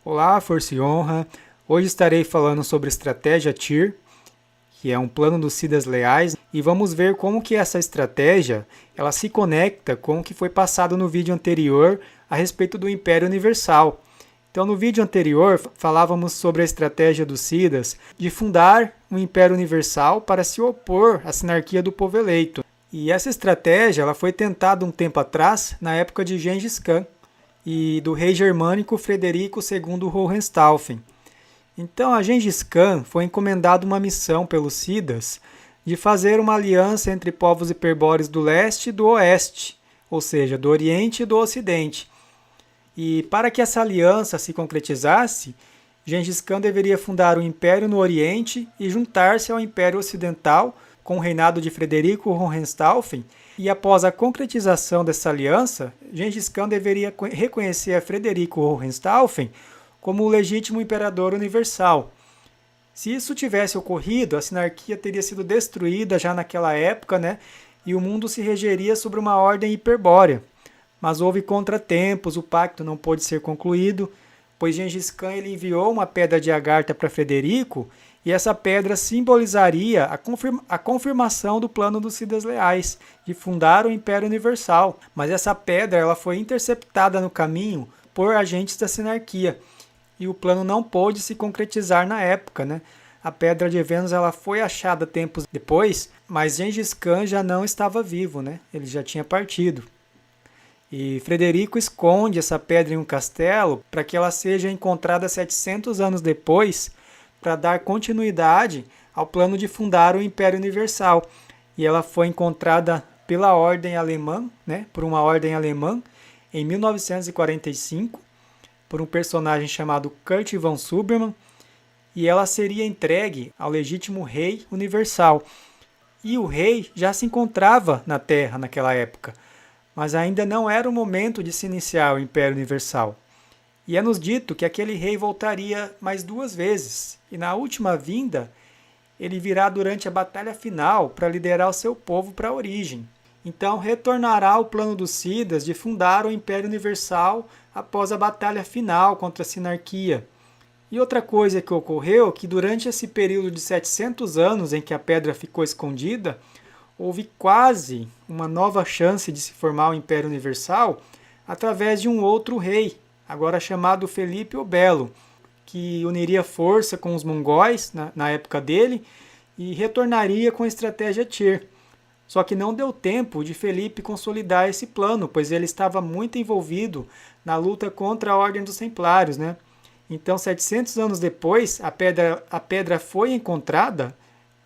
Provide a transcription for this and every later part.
Olá, Força e Honra! Hoje estarei falando sobre estratégia TIR, que é um plano dos Sidas Leais, e vamos ver como que essa estratégia ela se conecta com o que foi passado no vídeo anterior a respeito do Império Universal. Então, no vídeo anterior, falávamos sobre a estratégia dos Sidas de fundar um Império Universal para se opor à sinarquia do povo eleito. E essa estratégia ela foi tentada um tempo atrás, na época de Gengis Khan e do rei germânico Frederico II Hohenstaufen. Então, a Gengis Khan foi encomendado uma missão pelos Sidas de fazer uma aliança entre povos hiperbóreos do leste e do oeste, ou seja, do oriente e do ocidente. E para que essa aliança se concretizasse, Gengis Khan deveria fundar um império no oriente e juntar-se ao Império Ocidental com o reinado de Frederico Hohenstaufen. E após a concretização dessa aliança, Gengis Khan deveria reconhecer a Frederico Hohenstaufen como o legítimo imperador universal. Se isso tivesse ocorrido, a sinarquia teria sido destruída já naquela época, né? E o mundo se regeria sobre uma ordem hiperbórea. Mas houve contratempos, o pacto não pôde ser concluído, pois Gengis Khan ele enviou uma pedra de Agartha para Frederico, e essa pedra simbolizaria a confirmação do plano dos Sidas Leais, de fundar o Império Universal. Mas essa pedra ela foi interceptada no caminho por agentes da sinarquia, e o plano não pôde se concretizar na época, né? A Pedra de Vênus ela foi achada tempos depois, mas Gengis Khan já não estava vivo, né? Ele já tinha partido. E Frederico esconde essa pedra em um castelo para que ela seja encontrada 700 anos depois, para dar continuidade ao plano de fundar o Império Universal. E ela foi encontrada pela ordem alemã, né? Por uma ordem alemã, em 1945, por um personagem chamado Kurt von Suberman, e ela seria entregue ao legítimo rei universal. E o rei já se encontrava na Terra naquela época, mas ainda não era o momento de se iniciar o Império Universal. E é nos dito que aquele rei voltaria mais 2 vezes, e na última vinda, ele virá durante a batalha final para liderar o seu povo para a origem. Então retornará ao plano dos Sidas de fundar o Império Universal após a batalha final contra a sinarquia. E outra coisa que ocorreu é que durante esse período de 700 anos em que a pedra ficou escondida, houve quase uma nova chance de se formar o Império Universal através de um outro rei, agora chamado Felipe o Belo, que uniria força com os mongóis na época dele e retornaria com a estratégia TIR. Só que não deu tempo de Felipe consolidar esse plano, pois ele estava muito envolvido na luta contra a Ordem dos Templários, né? Então, 700 anos depois, a pedra foi encontrada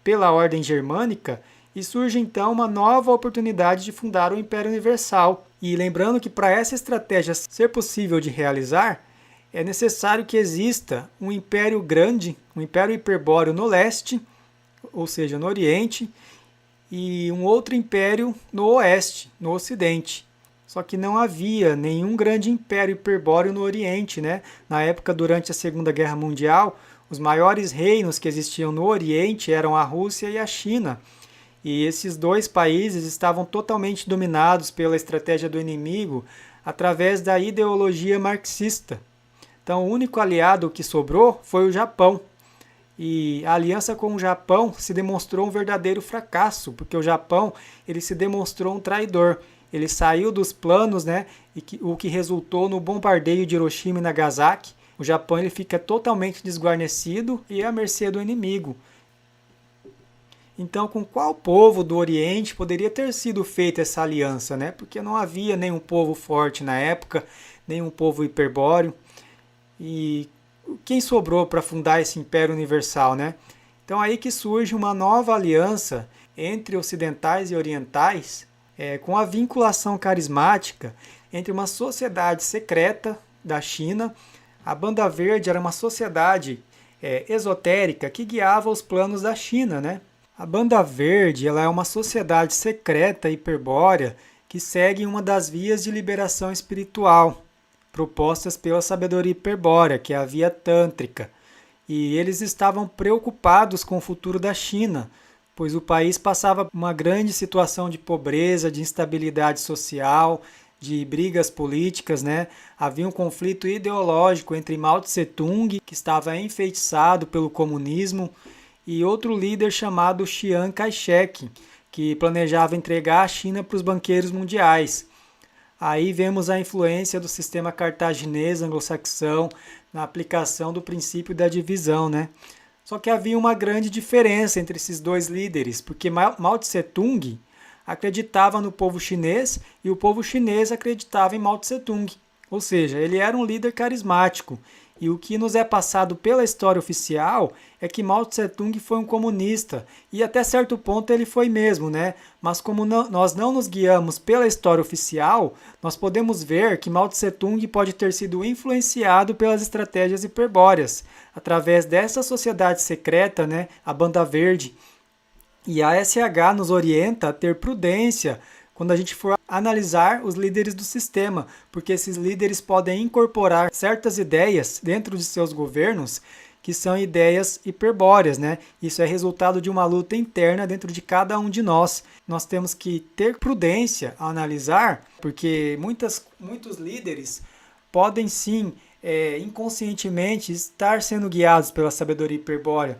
pela Ordem Germânica e surge então uma nova oportunidade de fundar o Império Universal. E lembrando que para essa estratégia ser possível de realizar, é necessário que exista um império grande, um império hiperbóreo no leste, ou seja, no oriente, e um outro império no oeste, no ocidente. Só que não havia nenhum grande império hiperbóreo no oriente, né? Na época, durante a Segunda Guerra Mundial, os maiores reinos que existiam no oriente eram a Rússia e a China. E esses 2 países estavam totalmente dominados pela estratégia do inimigo através da ideologia marxista. Então, o único aliado que sobrou foi o Japão. E a aliança com o Japão se demonstrou um verdadeiro fracasso, porque o Japão ele se demonstrou um traidor. Ele saiu dos planos, né, o que resultou no bombardeio de Hiroshima e Nagasaki. O Japão ele fica totalmente desguarnecido e à mercê do inimigo. Então, com qual povo do Oriente poderia ter sido feita essa aliança, né? Porque não havia nenhum povo forte na época, nenhum povo hiperbóreo. E quem sobrou para fundar esse Império Universal, né? Então aí que surge uma nova aliança entre ocidentais e orientais, com a vinculação carismática entre uma sociedade secreta da China. A Banda Verde era uma sociedade esotérica que guiava os planos da China, né? A Banda Verde ela é uma sociedade secreta hiperbórea que segue uma das vias de liberação espiritual propostas pela sabedoria hiperbórea, que é a via tântrica. E eles estavam preocupados com o futuro da China, pois o país passava uma grande situação de pobreza, de instabilidade social, de brigas políticas, né? Havia um conflito ideológico entre Mao Tse-tung, que estava enfeitiçado pelo comunismo, e outro líder chamado Chiang Kai-shek, que planejava entregar a China para os banqueiros mundiais. Aí vemos a influência do sistema cartaginês anglo-saxão na aplicação do princípio da divisão, né? Só que havia uma grande diferença entre esses dois líderes, porque Mao Tse-tung acreditava no povo chinês e o povo chinês acreditava em Mao Tse-tung. Ou seja, ele era um líder carismático. E o que nos é passado pela história oficial é que Mao Tse-tung foi um comunista. E até certo ponto ele foi mesmo, né? Mas como nós não nos guiamos pela história oficial, nós podemos ver que Mao Tse-tung pode ter sido influenciado pelas estratégias hiperbóreas, através dessa sociedade secreta, né? A Banda Verde. E a SH nos orienta a ter prudência quando a gente for analisar os líderes do sistema, porque esses líderes podem incorporar certas ideias dentro de seus governos que são ideias hiperbóreas, né? Isso é resultado de uma luta interna dentro de cada um de nós. Nós temos que ter prudência ao analisar, porque muitos líderes podem sim, inconscientemente, estar sendo guiados pela sabedoria hiperbórea.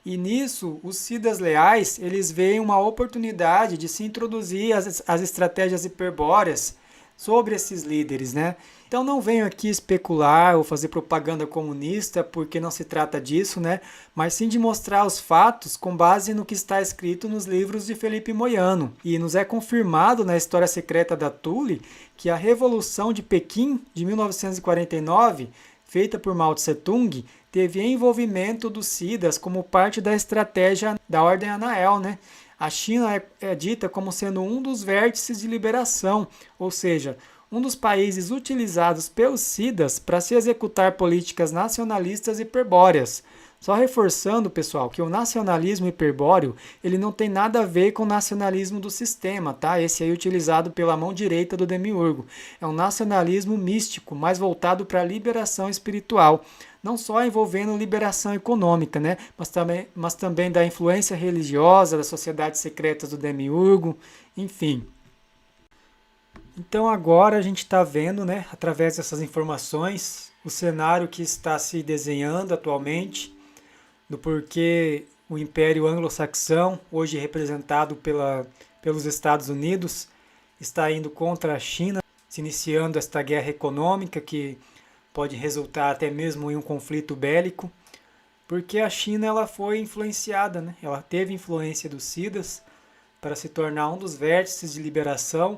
E nisso, os Siddhas leais, eles veem uma oportunidade de se introduzir as estratégias hiperbóreas sobre esses líderes, né? Então não venho aqui especular ou fazer propaganda comunista, porque não se trata disso, né? Mas sim de mostrar os fatos com base no que está escrito nos livros de Felipe Moyano. E nos é confirmado na História Secreta da Thule que a Revolução de Pequim, de 1949, feita por Mao Tse-tung, teve envolvimento dos Siddhas como parte da estratégia da Ordem Anael, né? A China é dita como sendo um dos vértices de liberação, ou seja, um dos países utilizados pelos Siddhas para se executar políticas nacionalistas hiperbóreas. Só reforçando, pessoal, que o nacionalismo hiperbóreo ele não tem nada a ver com o nacionalismo do sistema, tá? Esse aí utilizado pela mão direita do Demiurgo. É um nacionalismo místico, mais voltado para a liberação espiritual. Não só envolvendo liberação econômica, né? Mas também da influência religiosa, das sociedades secretas do Demiurgo, enfim. Então agora a gente está vendo, né, através dessas informações, o cenário que está se desenhando atualmente, do porquê o Império Anglo-Saxão, hoje representado pelos Estados Unidos, está indo contra a China, se iniciando esta guerra econômica que pode resultar até mesmo em um conflito bélico, porque a China ela foi influenciada, né? Ela teve influência dos Siddhas para se tornar um dos vértices de liberação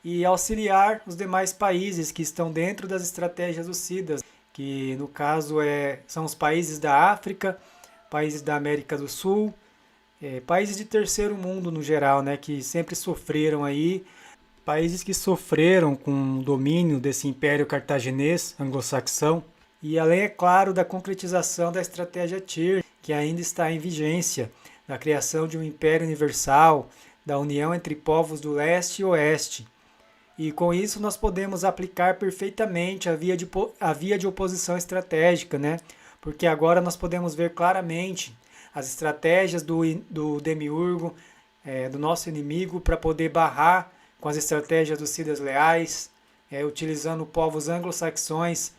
e auxiliar os demais países que estão dentro das estratégias dos Siddhas, que no caso são os países da África, países da América do Sul, países de terceiro mundo no geral, né, que sempre sofreram aí, países que sofreram com o domínio desse império cartaginês, anglo-saxão, e além, é claro, da concretização da estratégia TIR, que ainda está em vigência, da criação de um império universal, da união entre povos do leste e oeste. E com isso nós podemos aplicar perfeitamente a via de oposição estratégica, né? Porque agora nós podemos ver claramente as estratégias do Demiurgo, do nosso inimigo, para poder barrar com as estratégias dos Siddhas leais, utilizando povos anglo-saxões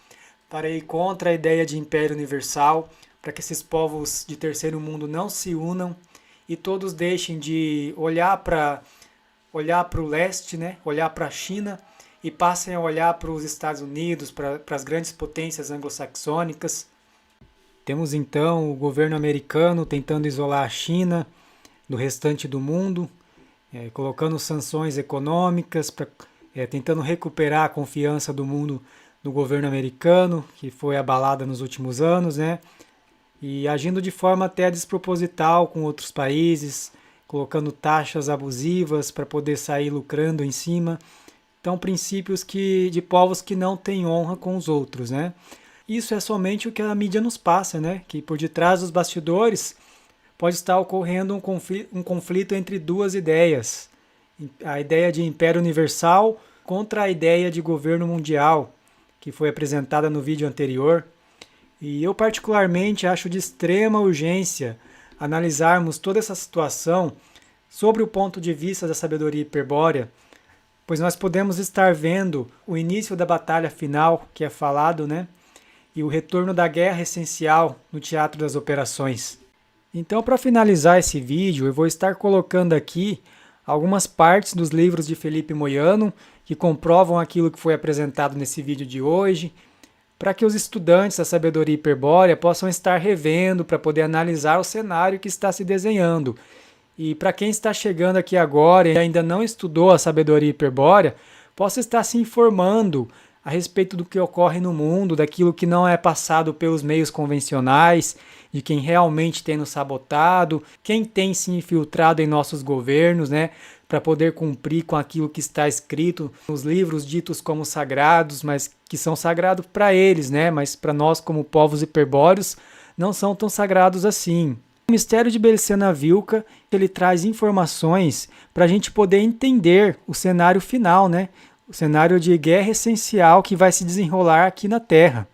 para ir contra a ideia de império universal, para que esses povos de terceiro mundo não se unam e todos deixem de olhar para o leste, né? Olhar para a China e passem a olhar para os Estados Unidos, para as grandes potências anglo-saxônicas. Temos então o governo americano tentando isolar a China do restante do mundo, colocando sanções econômicas, tentando recuperar a confiança do mundo no governo americano, que foi abalada nos últimos anos, né? E agindo de forma até desproposital com outros países, colocando taxas abusivas para poder sair lucrando em cima. Então, princípios de povos que não têm honra com os outros, né? Isso é somente o que a mídia nos passa, né? Que por detrás dos bastidores pode estar ocorrendo um conflito entre duas ideias. A ideia de império universal contra a ideia de governo mundial, que foi apresentada no vídeo anterior. E eu particularmente acho de extrema urgência analisarmos toda essa situação sobre o ponto de vista da sabedoria hiperbórea, pois nós podemos estar vendo o início da batalha final, que é falado, né? E o retorno da guerra essencial no teatro das operações. Então, para finalizar esse vídeo, eu vou estar colocando aqui algumas partes dos livros de Felipe Moyano que comprovam aquilo que foi apresentado nesse vídeo de hoje, para que os estudantes da sabedoria hiperbórea possam estar revendo para poder analisar o cenário que está se desenhando. E para quem está chegando aqui agora e ainda não estudou a sabedoria hiperbórea, possa estar se informando a respeito do que ocorre no mundo, daquilo que não é passado pelos meios convencionais, de quem realmente tem nos sabotado, quem tem se infiltrado em nossos governos, né, para poder cumprir com aquilo que está escrito nos livros ditos como sagrados, mas que são sagrados para eles, né, mas para nós como povos hiperbóreos não são tão sagrados assim. O mistério de Belcena Vilca, ele traz informações para a gente poder entender o cenário final, né? O cenário de guerra essencial que vai se desenrolar aqui na Terra.